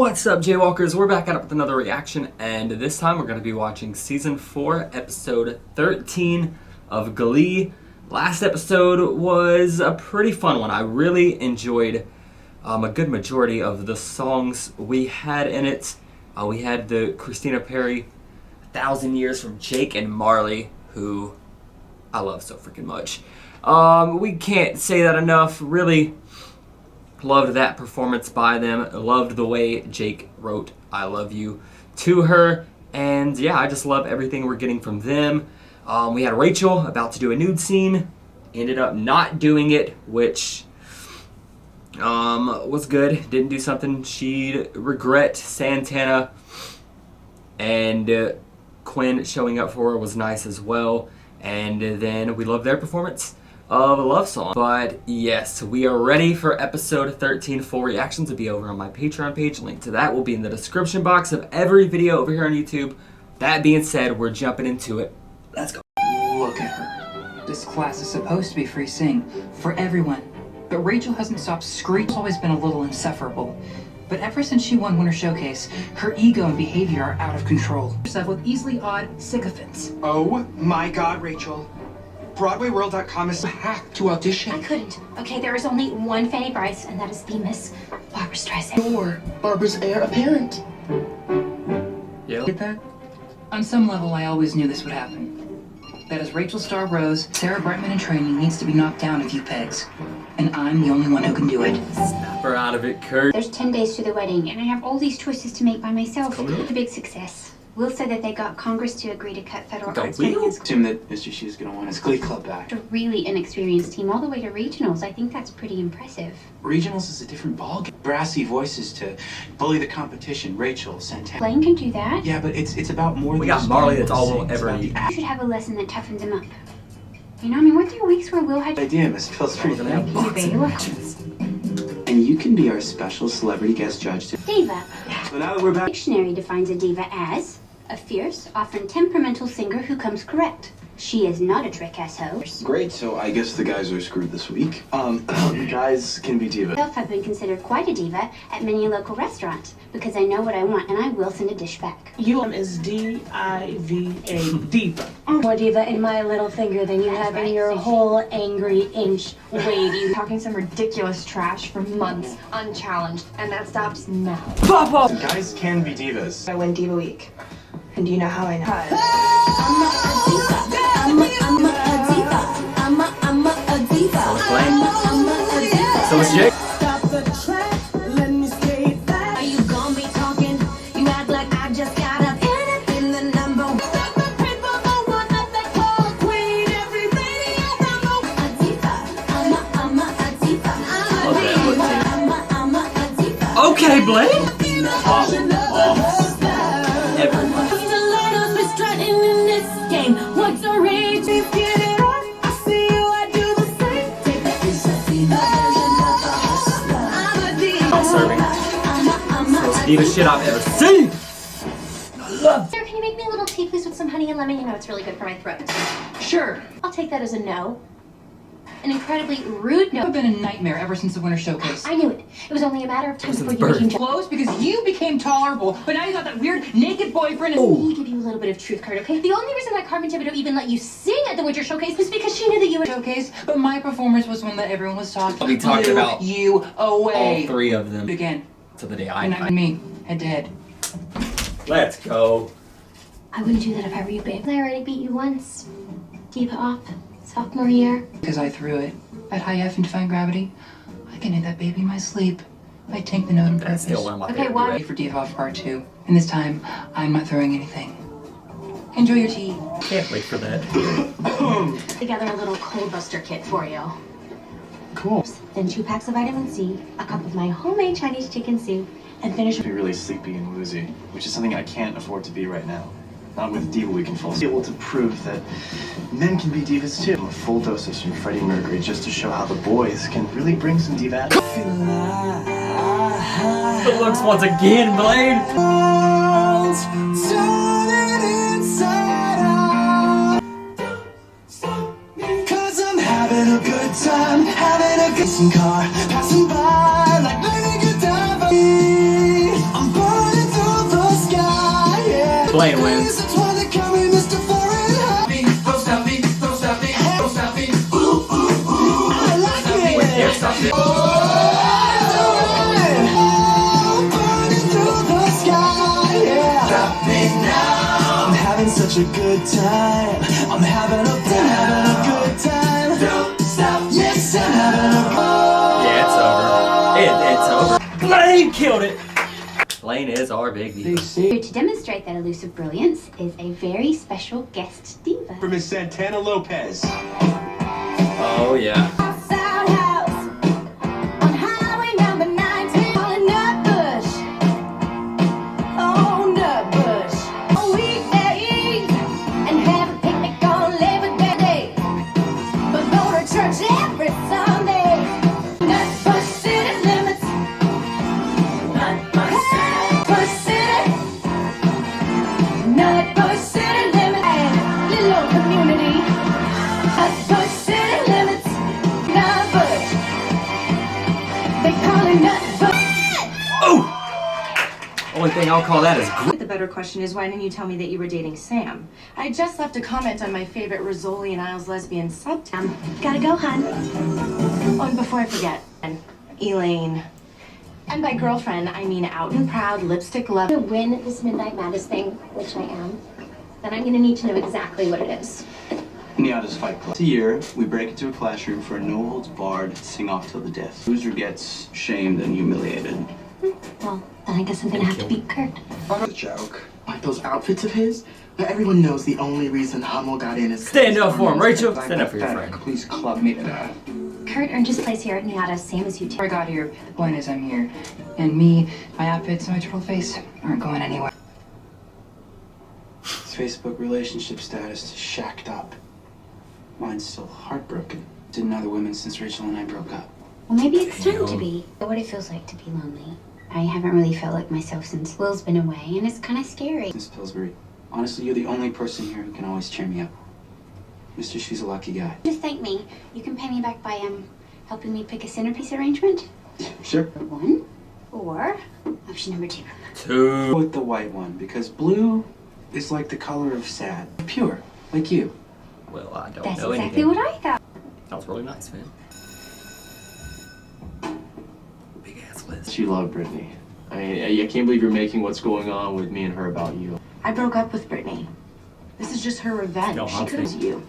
What's up, Jaywalkers? We're back at with another reaction, and this time we're going to be watching Season 4, Episode 13 of Glee. Last episode was a pretty fun one. I really enjoyed a good majority of the songs we had in it. We had the Christina Perri 1,000 Years from Jake and Marley, who I love so freaking much. We can't say that enough. Really loved that performance by them. Loved the way Jake wrote I love you to her. And yeah, I just love everything we're getting from them. We had Rachel about to do a nude scene. Ended up not doing it, which was good. Didn't do something she'd regret. Santana and Quinn showing up for her was nice as well. And then we love their performance of a love song. But yes, we are ready for episode 13. Full reactions will be over on my Patreon page. Link to that will be in the description box of every video over here on YouTube. That being said, we're jumping into it. Let's go. Look at her. This class is supposed to be free sing for everyone. But Rachel hasn't stopped screaming. She's always been a little insufferable. But ever since she won Winter Showcase, her ego and behavior are out of control. Herself with easily odd sycophants. Oh my God, Rachel. BroadwayWorld.com is hacked to audition. I couldn't. Okay, there is only one Fanny Bryce, and that is the Miss Barbara Streisand. You're Barbara's heir apparent. Yeah. Get that? On some level, I always knew this would happen. That as Rachel's star rose, Sarah Brightman in training needs to be knocked down a few pegs. And I'm the only one who can do it. Snap her out of it, Kurt. There's 10 days to the wedding, and I have all these choices to make by myself. It's a big success. Will said that they got Congress to agree to cut federal arts funding. Assume that Mr. She's gonna want his Glee Club back. A really inexperienced team all the way to regionals. I think that's pretty impressive. Regionals is a different ballgame. Brassy voices to bully the competition. Rachel, Santana. Blaine can do that. Yeah, but it's about more than We got just Marley, being that's able to all we'll sing. It's ever about need. the You should have a lesson that toughens him up. You know, I mean, weren't there weeks where Will had to idea, Miss Pillsbury. And you can be our special celebrity guest judge too. Diva. So now that we're back. Dictionary defines a diva as a fierce, often temperamental singer who comes correct. She is not a trick-ass hoe. Great, so I guess the guys are screwed this week. The guys can be divas. Myself have been considered quite a diva at many a local restaurant because I know what I want and I will send a dish back. You is D-I-V-A, Diva. More diva in my little finger than you have in your whole angry inch wavy. Talking some ridiculous trash for months, unchallenged, and that stops now. Papa! Guys can be divas. I win Diva Week. And do you know how I know? So it's Jake. Okay, Blaine. Diva shit I've ever seen. I love. Sarah, can you make me a little tea, please, with some honey and lemon? You know it's really good for my throat. Sure. I'll take that as a no. An incredibly rude no. I've been a nightmare ever since the Winter Showcase. I knew it. It was only a matter of time before you birth. became Close because you became tolerable, but now you got that weird naked boyfriend. Let me give you a little bit of truth, Kurt, okay? The only reason why Carmen Thibodeau even let you sing at the Winter Showcase was because she knew that you would Showcase, but my performance was one that everyone was talking. We talked Blew about you away. all three of them Again. to the day And I me, head to head. Let's go. I wouldn't do that if I were you, babe. I already beat you once. Diva op, sophomore year. Because I threw it at high F and defying gravity. I can hit that baby in my sleep. I take the note on That's purpose. still one of my Okay, favorite why- duets. For Diva off part 2. And this time, I'm not throwing anything. Enjoy your tea. Can't wait for that. Together a little cold buster kit for you. Cool. Then 2 packs of vitamin C, a cup of my homemade Chinese chicken soup, and finish Be really sleepy and woozy, which is something I can't afford to be right now. Not with Diva Week in full. Be able to prove that men can be divas too. A full dose of some Freddie Mercury just to show how the boys can really bring some diva. The looks once again, Blaine. Cause I'm having a good time, having a good car, passing by like letting you die. I'm such a good time. I'm having a good time. Don't stop, yes, I'm having a Yeah, it's over. It's over. Blaine killed it. Blaine is our big diva. To demonstrate that elusive brilliance is a very special guest diva. For Miss Santana Lopez. Oh yeah. Only thing I'll call that is great. The better question is, why didn't you tell me that you were dating Sam? I just left a comment on my favorite Rizzoli and Isles lesbian sub. Gotta go, hun. Oh, and before I forget, Elaine. And by girlfriend, I mean out and proud, lipstick love. To win this Midnight Madness thing, which I am, then I'm gonna need to know exactly what it is. Niata's Fight Club. Once a year, we break into a classroom for a no-holds-barred sing-off till the death. Loser gets shamed and humiliated. Well, then I guess I'm gonna have to beat Kurt. What a joke. Like those outfits of his? Now everyone knows the only reason Hummel got in is... Stand up for him, Rachel. Stand up for your friend. Please club me. Kurt earned his place here at Niata, same as you two. I got here. The point is I'm here. And me, my outfits, and my turtle face aren't going anywhere. His Facebook relationship status is shacked up. Mine's still heartbroken. Didn't know the women since Rachel and I broke up. Well, maybe it's time to be. What it feels like to be lonely. I haven't really felt like myself since Will's been away, and it's kind of scary. Miss Pillsbury, honestly, you're the only person here who can always cheer me up. Mr. She's a lucky guy. Just thank me. You can pay me back by helping me pick a centerpiece arrangement. Sure. One, or option number two. Two. With the white one, because blue is like the color of sad. Pure, like you. Well, I don't That's know exactly anything. what I thought. That was really nice, man. Big ass list. She loved Brittany. I can't believe you're making what's going on with me and her about you. I broke up with Brittany. This is just her revenge. No, She could have you.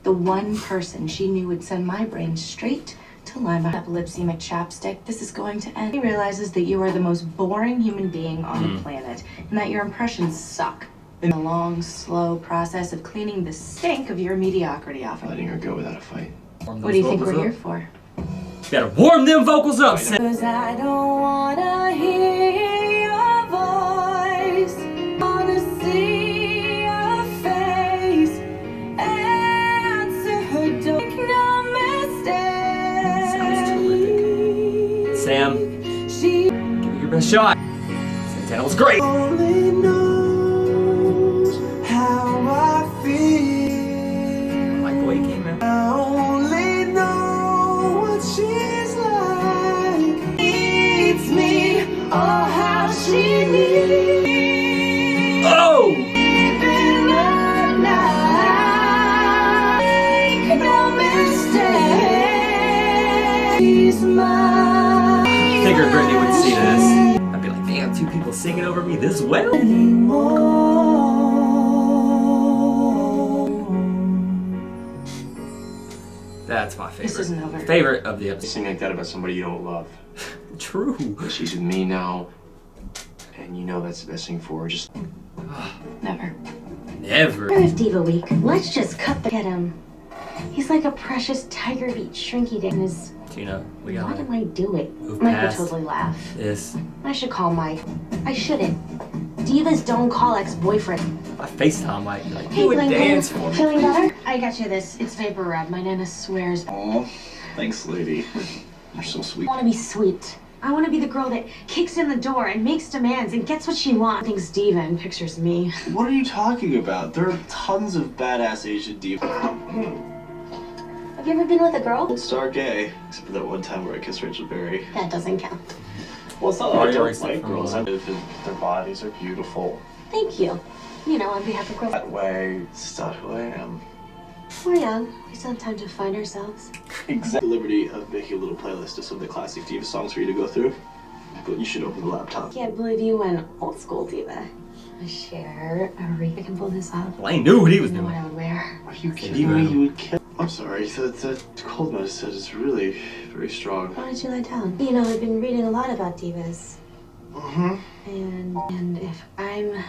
The one person she knew would send my brain straight to Lima. Lipsemic chapstick. This is going to end. He realizes that you are the most boring human being on the planet, and that your impressions suck. In a long, slow process of cleaning the stink of your mediocrity off of Letting you. her go without a fight. What do you think we're here for? Gotta warm them vocals up, Sam. Cause I don't wanna hear your voice. Wanna see your face. Answer her, don't make no mistake. Sounds terrific. Sam, give it your best shot. Santana was great. Only knows how I feel. I like the way he came in. I only know what she's like. Needs me, oh how she needs me. Oh! Even at night, make no mistake. She's mine. Figured Brittany would see this. I'd be like, damn, two people singing over me this well? That's my favorite. This isn't over. Favorite of the episode. Sing like that about somebody you don't love. True. But she's with me now, and you know that's the best thing for her. Just Never. Never. Earth Diva Week. Let's just cut the... Get him. He's like a precious tiger beat shrinky dink. His... Gina, we Why gotta am I doing? move Mike would past totally laugh. this. I should call Mike. I shouldn't. Divas don't call ex-boyfriend. My FaceTime might be like, Hey, you would Bling dance Bling. for me. Feeling better? I got you this. It's Vapor Rub. My Nana swears. oh, thanks, lady. You're so sweet. I want to be sweet. I want to be the girl that kicks in the door and makes demands and gets what she wants. Thinks diva and pictures me. What are you talking about? There are tons of badass Asian divas. Have you ever been with a girl? Old star gay, except for that one time where I kissed Rachel Berry. That doesn't count. Well, it's not Oh, that I you don't already like said girls. from Their bodies are beautiful. Thank you. You know, on behalf of girls. That way, it's not who I am. We're young. We still have time to find ourselves. Exact liberty of making a little playlist of some of the classic diva songs for you to go through. But you should open the laptop. Can't believe you went old school diva. a share, a ring. I can pull this off. Blaine knew what he was You know what doing. I would wear. Are you kidding Diva. me? You would kill. I'm sorry. The cold medicine is really very strong. Why don't you lie down? You know, I've been reading a lot about divas. Mm-hmm. And if I'm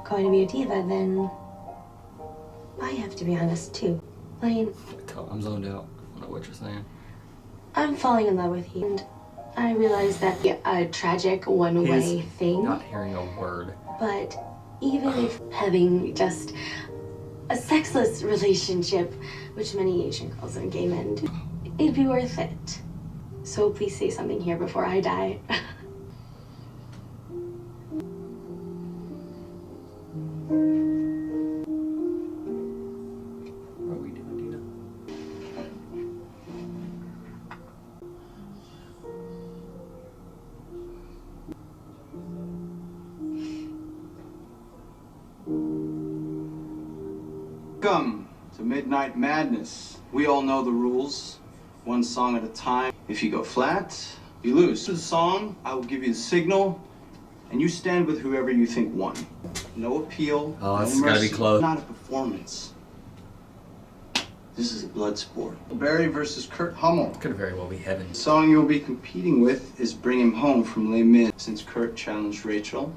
going to be a diva, then I have to be honest too. Blaine, I'm zoned out. I don't know what you're saying. I'm falling in love with you. And I realize that a tragic one-way thing. Not hearing a word. But even if having just a sexless relationship, which many Asian girls and gay men do, it'd be worth it. So please say something here before I die. What are we doing, Dina? Welcome to Midnight Madness. We all know the rules. One song at a time. If you go flat, you lose. The song, I will give you the signal, and you stand with whoever you think won. No appeal. Oh, no this is gotta be mercy. close. Not a performance. This is a blood sport. Barry versus Kurt Hummel. Could very well be heaven. The song you'll be competing with is Bring Him Home from Les Mis. Since Kurt challenged Rachel,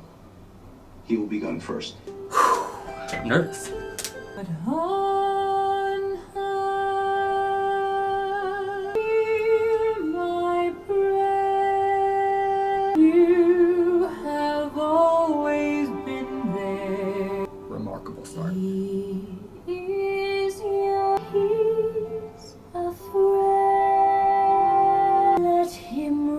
he will be going first. I'm nervous. Remarkable start. Let him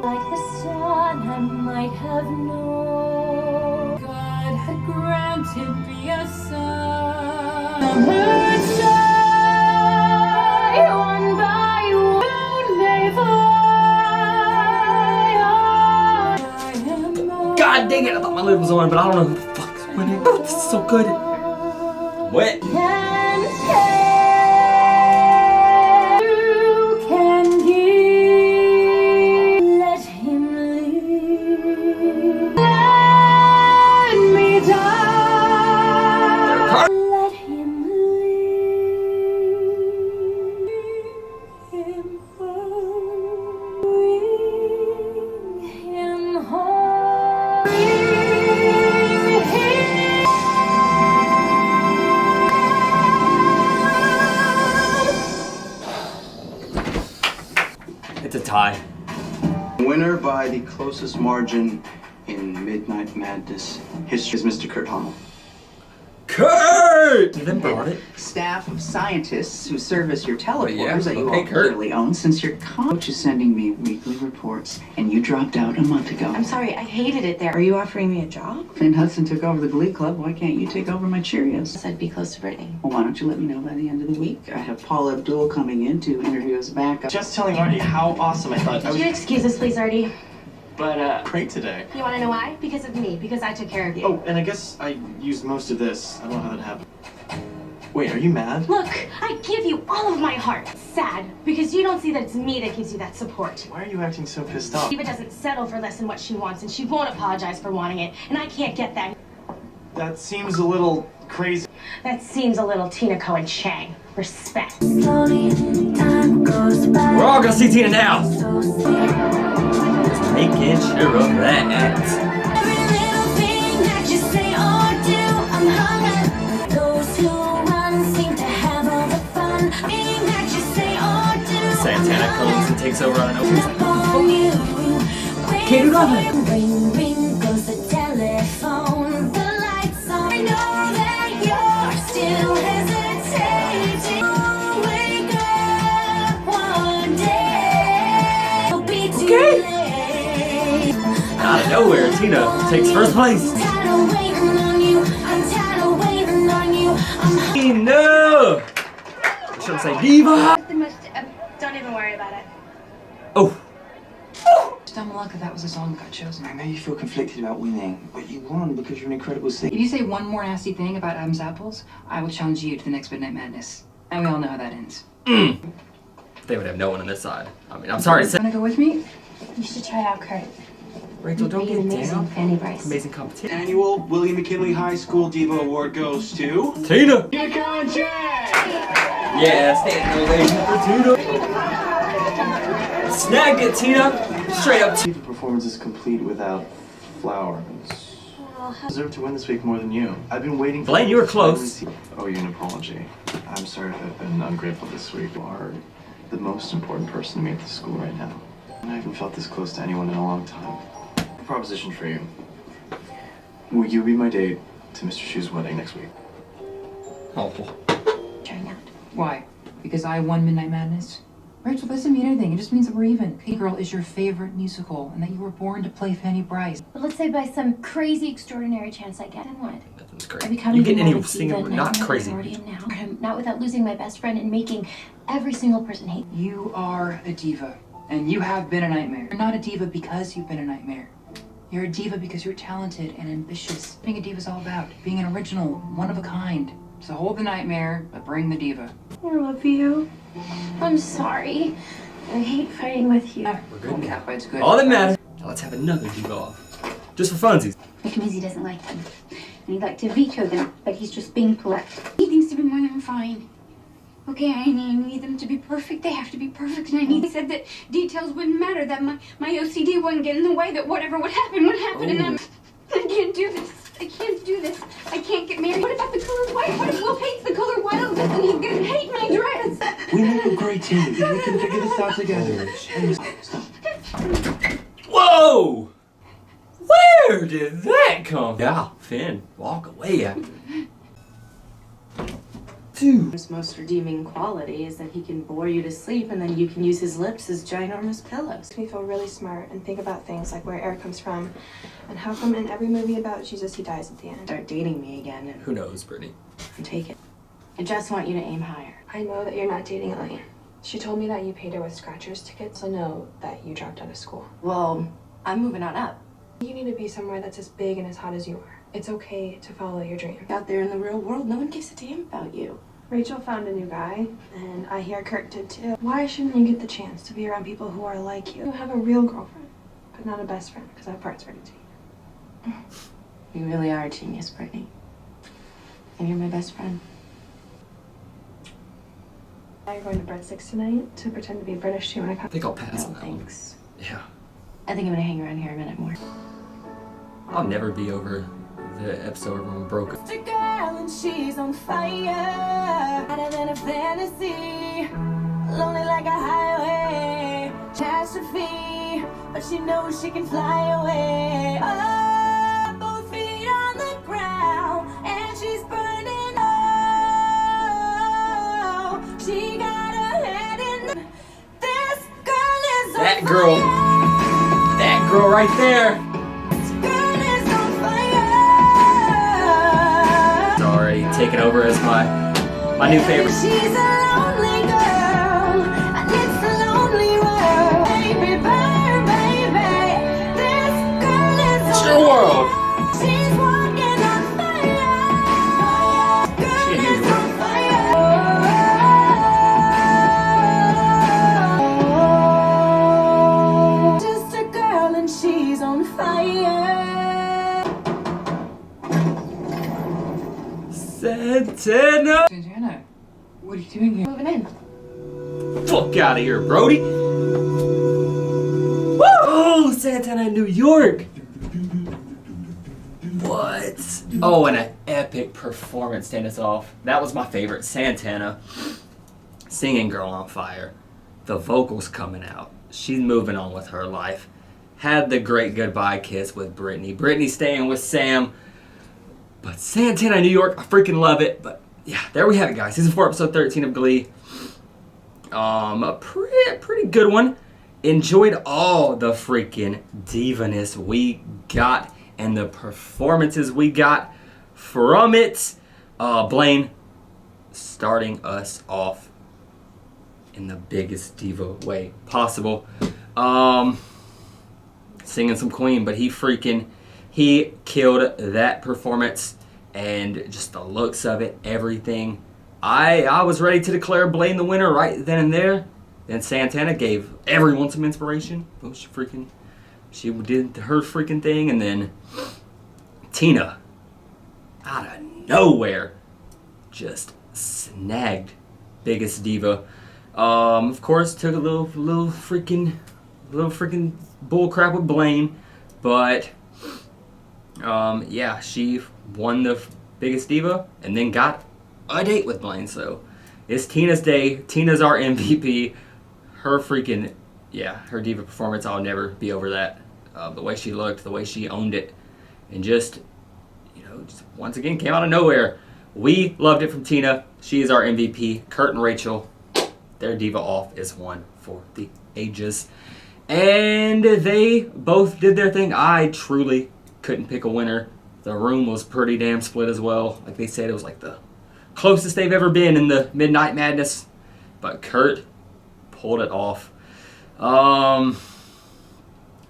like the sun I might have known. God had granted me a son. The birds die one by one, they fly. God dang it! I thought my lid was on, but I don't know who the fuck is winning. Oh, this is so good. Wet. It's a tie. Winner by the closest margin in Midnight Madness history is Mr. Kurt Hummel. Kurt! You then brought it. Staff of scientists who service your teleporters Yeah, that you okay, all Kurt. clearly own since your coach is sending me weekly reports and you dropped out a month ago. I'm sorry, I hated it there. Are you offering me a job? Finn Hudson took over the Glee Club. Why can't you take over my Cheerios? I'd be close to Brittany. Well, why don't you let me know by the end of the week? I have Paul Abdul coming in to interview as backup. Just telling Artie how awesome I thought. Could you excuse us, please, Artie? But great today. You want to know why? Because of me. Because I took care of you. Oh, and I guess I used most of this. I don't know how that happened. Wait, are you mad? Look, I give you all of my heart. Sad, because you don't see that it's me that gives you that support. Why are you acting so pissed off? Diva doesn't settle for less than what she wants, and she won't apologize for wanting it, and I can't get that. That seems a little crazy. That seems a little Tina Cohen Chang. Respect. We're all gonna see Tina now. Just making sure of that. Every little thing that you say or do, I'm hungry. Those who run seem to have all the fun. Thing that you say or do, Santana comes and takes over on an open. on you. Can't do nothing. Ring, ring goes the telephone. The lights on. I know that you're still hesitating. Wake up one day. It'll be too late. Out of nowhere, Tina takes first place. I'm tired of waiting on you. I'm tired of waiting on you. No! I shouldn't say Diva. The most, don't even worry about it. Oh. dumb luck that was the song that got chosen. I know you feel conflicted about winning, but you won because you're an incredible singer. If you say one more nasty thing about Adam's apples, I will challenge you to the next Midnight Madness. And we all know how that ends. They would have no one on this side. I mean, I'm sorry to say. Wanna go with me? You should try out Kurt. Rachel, don't get down. Fanny Bryce. Amazing competition. Annual William McKinley High School Diva Award goes to Tina. Tina Contract. Yeah, stand ovation for Tina. Snag it, Tina. Straight up. The performance is complete without flowers. I deserve to win this week more than you. I've been waiting for Blaine, you were close. Oh, you an apology. I'm sorry if I've been ungrateful this week. You are the most important person to me at this school right now. And I haven't felt this close to anyone in a long time. A proposition for you. Will you be my date to Mr. Shu's wedding next week? Oh. Trying out. Why? Because I won Midnight Madness? Rachel, that doesn't mean anything. It just means that we're even. Hey Girl is your favorite musical and that you were born to play Fanny Bryce. But let's say by some crazy, extraordinary chance I get in what? Nothing's I crazy. become You even get more any of a singing, diva not than I crazy. already am now. Not without losing my best friend and making every single person hate me. You are a diva, and you have been a nightmare. You're not a diva because you've been a nightmare. You're a diva because you're talented and ambitious. Being a diva is all about being an original, one of a kind. So hold the nightmare, but bring the diva. I love you. I'm sorry. I hate fighting with you. We're good now. Catfight's good. All that matters. Now let's have another diva off. Just for funsies. Because he doesn't like them. And he'd like to veto them, but he's just being polite. He thinks to be more than fine. Okay, I need them to be perfect. They have to be perfect. And he said that details wouldn't matter, that my OCD wouldn't get in the way, that whatever would happen would happen. And I can't do this. I can't do this. I can't get married. What about the color white? What if Will hates the color white all this and he's gonna hate my dress? We make a great team. We can figure this out together. Stop. Whoa! Where did that come from? Yeah, Finn, walk away. His most redeeming quality is that he can bore you to sleep and then you can use his lips as ginormous pillows. Makes me feel really smart and think about things like where Eric comes from and how come in every movie about Jesus he dies at the end. Start dating me again and Who knows, Brittany? take it. I just want you to aim higher. I know that you're not dating Elaine. She told me that you paid her with scratchers tickets. I know that you dropped out of school. Well, I'm moving on up. You need to be somewhere that's as big and as hot as you are. It's okay to follow your dream. Out there in the real world, no one gives a damn about you. Rachel found a new guy, and I hear Kurt did too. Why shouldn't you get the chance to be around people who are like you? You have a real girlfriend, but not a best friend, because that part's ready to eat. You really are a genius, Brittany. And you're my best friend. You're going to Breadsticks tonight to pretend to be British too when I come. I think I'll pass No, on that one. thanks. Yeah. I think I'm gonna hang around here a minute more. I'll never be over the episode when we broke up. A girl and she's on fire, hotter than a fantasy, lonely like a highway, catastrophe, but she knows she can fly away. Oh, both feet on the ground, and she's burning. Oh, she got her head in the. This girl is on That girl. fire. That girl right there. Sorry, taking over as my new favorite. She's a lonely girl, and it's a lonely world. Baby, baby, this girl is It's on your world. fire. She's walking on fire. Girl She is on fire. Just a girl and she's on fire. Santana. Santana, what are you doing here? Moving in. Fuck out of here, Brody. Woo! Oh, Santana, New York. What? Oh, and an epic performance stand us off. That was my favorite. Santana singing Girl on Fire. The vocals coming out. She's moving on with her life. Had the great goodbye kiss with Brittany. Brittany staying with Sam. But Santana, New York, I freaking love it. But yeah, there we have it, guys. Season 4, episode 13 of Glee. A pretty good one. Enjoyed all the freaking divaness we got and the performances we got from it. Blaine starting us off in the biggest diva way possible. singing some Queen, but he killed that performance, and just the looks of it, everything. I was ready to declare Blaine the winner right then and there. Then Santana gave everyone some inspiration. Oh, she did her freaking thing, and then Tina, out of nowhere, just snagged Biggest Diva. Of course, took a little freaking bull crap with Blaine, but yeah, she won the Biggest Diva and then got a date with Blaine. So it's Tina's day. Tina's our MVP. Her her Diva performance, I'll never be over that. The way she looked, the way she owned it, and just once again came out of nowhere. We loved it from Tina. She is our MVP. Kurt and Rachel, their Diva off is one for the ages. And they both did their thing. I truly couldn't pick a winner. The room was pretty damn split as well. Like they said, it was like the closest they've ever been in the Midnight Madness. But Kurt pulled it off.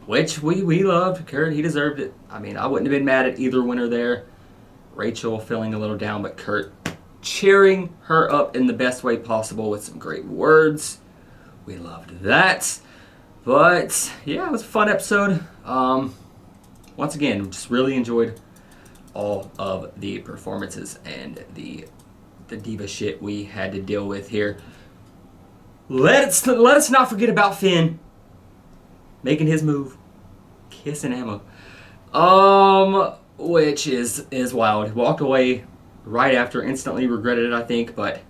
Which we loved. Kurt, he deserved it. I mean, I wouldn't have been mad at either winner there. Rachel feeling a little down, but Kurt cheering her up in the best way possible with some great words. We loved that. But yeah, it was a fun episode. Once again, just really enjoyed all of the performances and the Diva shit we had to deal with here. Let us not forget about Finn making his move, kissing Emma. Which is wild. He walked away right after, instantly regretted it, I think, but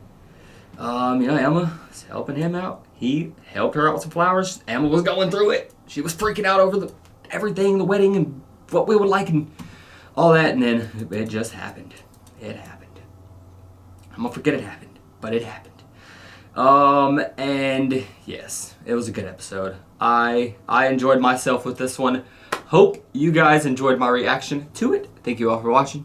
Emma was helping him out. He helped her out with some flowers. Emma was going through it. She was freaking out over everything, the wedding and what we would like and all that, and then it just happened. It happened. I'm gonna forget it happened, but it happened. And yes, it was a good episode. I enjoyed myself with this one. Hope you guys enjoyed my reaction to it. Thank you all for watching.